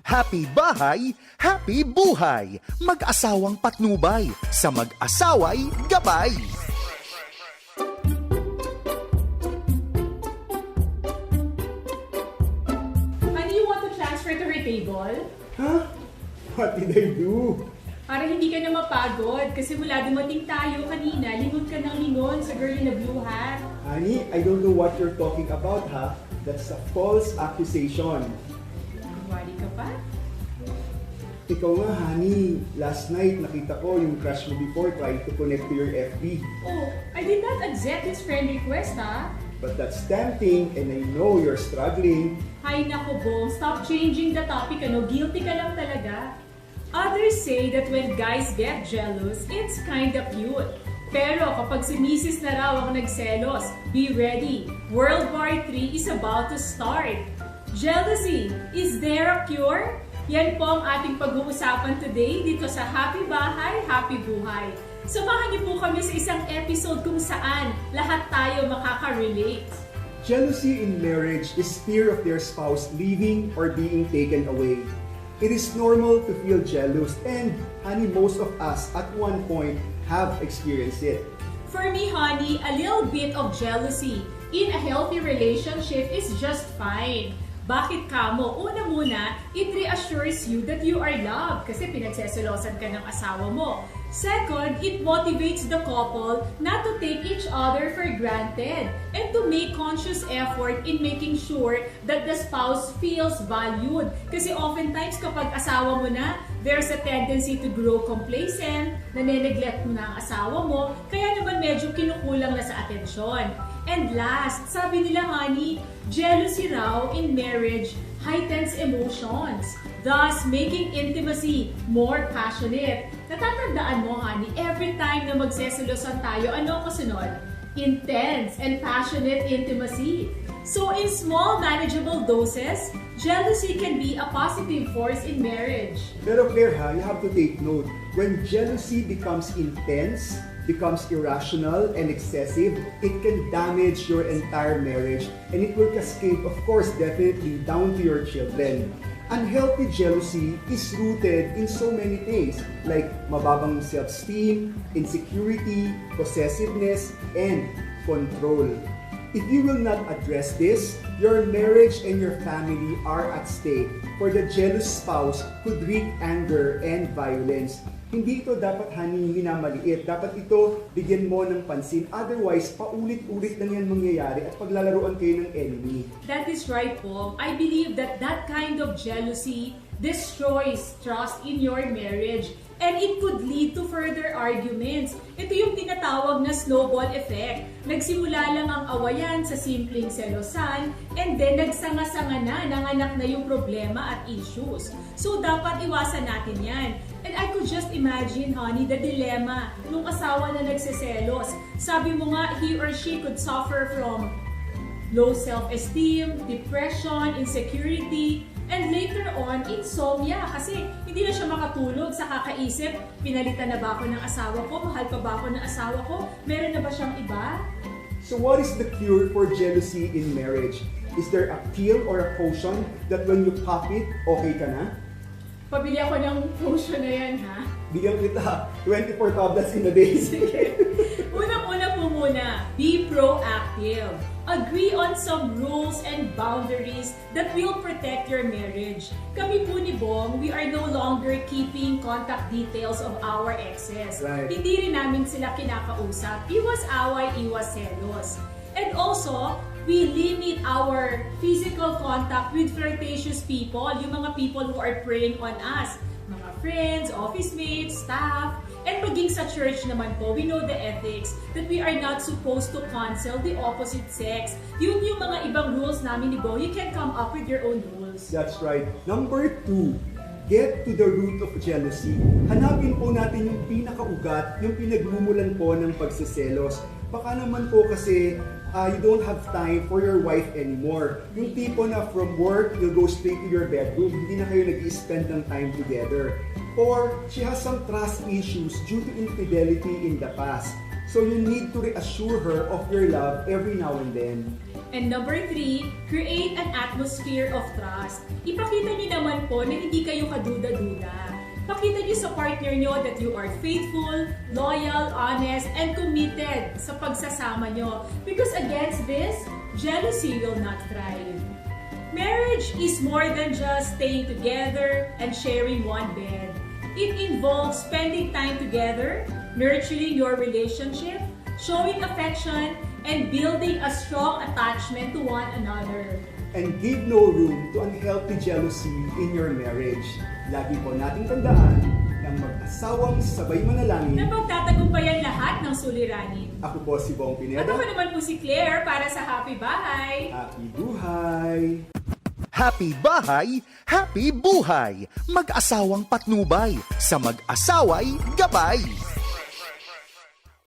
Happy bahay, happy buhay. Mag-asawang patnubay, sa mag-asaway gabay. Honey, you want to transfer to her table? Huh? What did I do? Para hindi ka na mapagod. Kasi mula dumating tayo kanina, lingon ka ng lingon sa girl in the blue hat. Honey, I don't know what you're talking about, ha? That's a false accusation. Wali ka pa? Ikaw nga, honey. Last night, nakita ko yung crush mo before trying to connect to your FB. Oh, I did not accept his friend request, ha? But that's tempting and I know you're struggling. Hay nako, Bong. Stop changing the topic, ano? Guilty ka lang talaga. Others say that when guys get jealous, it's kinda cute. Pero kapag si Mrs. na raw ang nagselos, be ready. World War III is about to start. Jealousy, is there a cure? Yan po ang ating pag-uusapan today dito sa Happy Bahay, Happy Buhay. Samahan niyo po kami sa isang episode kung saan lahat tayo makaka-relate. Jealousy in marriage is fear of their spouse leaving or being taken away. It is normal to feel jealous and, honey, most of us at one point have experienced it. For me, honey, a little bit of jealousy in a healthy relationship is just fine. Bakit kamo? Una muna, it reassures you that you are loved kasi pinagseselosan ka ng asawa mo. Second, it motivates the couple not to take each other for granted and to make conscious effort in making sure that the spouse feels valued. Kasi oftentimes kapag asawa mo na, there's a tendency to grow complacent, nane-neglect mo na ang asawa mo, kaya naman medyo kinukulang na sa atensyon. And last, sabi nila, honey, jealousy raw in marriage heightens emotions, thus making intimacy more passionate. Natatandaan mo, honey, every time na magseselosan tayo, ano ang kasunod? Intense and passionate intimacy. So in small, manageable doses, jealousy can be a positive force in marriage. Pero Claire, ha, you have to take note. When jealousy becomes intense, becomes irrational and excessive, it can damage your entire marriage and it will cascade, of course, definitely down to your children. Unhealthy jealousy is rooted in so many things like mababang self-esteem, insecurity, possessiveness, and control. If you will not address this, your marriage and your family are at stake, for the jealous spouse could wreak anger and violence. Hindi ito dapat, honey, minamaliit. Dapat ito bigyan mo ng pansin. Otherwise, paulit-ulit lang yan mangyayari at paglalaroan kayo ng enemy. That is right, Paul. I believe that that kind of jealousy destroys trust in your marriage and it could lead to further arguments. Ito yung tinatawag na snowball effect. Nagsimula lang ang awayan sa simpleng selosan and then nagsanga-sanga na, nanganak na yung problema at issues. So dapat iwasan natin yan. And I could just imagine, honey, the dilemma nung asawa na nagseselos. Sabi mo nga, he or she could suffer from low self-esteem, depression, insecurity, and later on, insomnia. Kasi hindi na siya makatulog sa kakaisip, pinalitan na ba ako ng asawa ko? Mahal pa ba ako ng asawa ko? Meron na ba siyang iba? So what is the cure for jealousy in marriage? Is there a pill or a potion that when you pop it, okay ka na? Pabili ako ng potion na yan, ha? Bigyan kita 24 tablets in a day. Sige. Unang-una po muna, be proactive. Agree on some rules and boundaries that will protect your marriage. Kami po ni Bong, we are no longer keeping contact details of our exes. Right. Hindi rin namin sila kinakausap. Iwas away, iwas selos. And also, we limit our physical contact with flirtatious people, yung mga people who are preying on us. Mga friends, office mates, staff, and maging sa church naman po, we know the ethics that we are not supposed to cancel the opposite sex. Yun yung mga ibang rules namin ni Bo. You can come up with your own rules. That's right. Number 2, get to the root of jealousy. Hanapin po natin yung pinakaugat, yung pinagmumulan po ng pagsiselos. Baka naman po kasi you don't have time for your wife anymore. Yung tipo na from work, you'll go straight to your bedroom. Hindi na kayo nag-spend ng time together. Or she has some trust issues due to infidelity in the past. So you need to reassure her of your love every now and then. And number 3, create an atmosphere of trust. Ipakita niyo naman po na hindi kayo kaduda-duda. Pakita niyo sa partner niyo that you are faithful, loyal, honest, and committed sa pagsasama niyo. Because against this, jealousy will not thrive. Marriage is more than just staying together and sharing one bed. It involves spending time together, nurturing your relationship, showing affection, and building a strong attachment to one another. And give no room to unhealthy jealousy in your marriage. Lagi po nating tandaan na mag-asawang sabay manalangin. Na pagtatagumpayan lahat ng suliranin. Ako po si Bong At Pineda. ako naman po si Claire para sa Happy Bahay. Happy buhay! Happy bahay, happy buhay. Mag-asawang patnubay, sa mag-asaway gabay.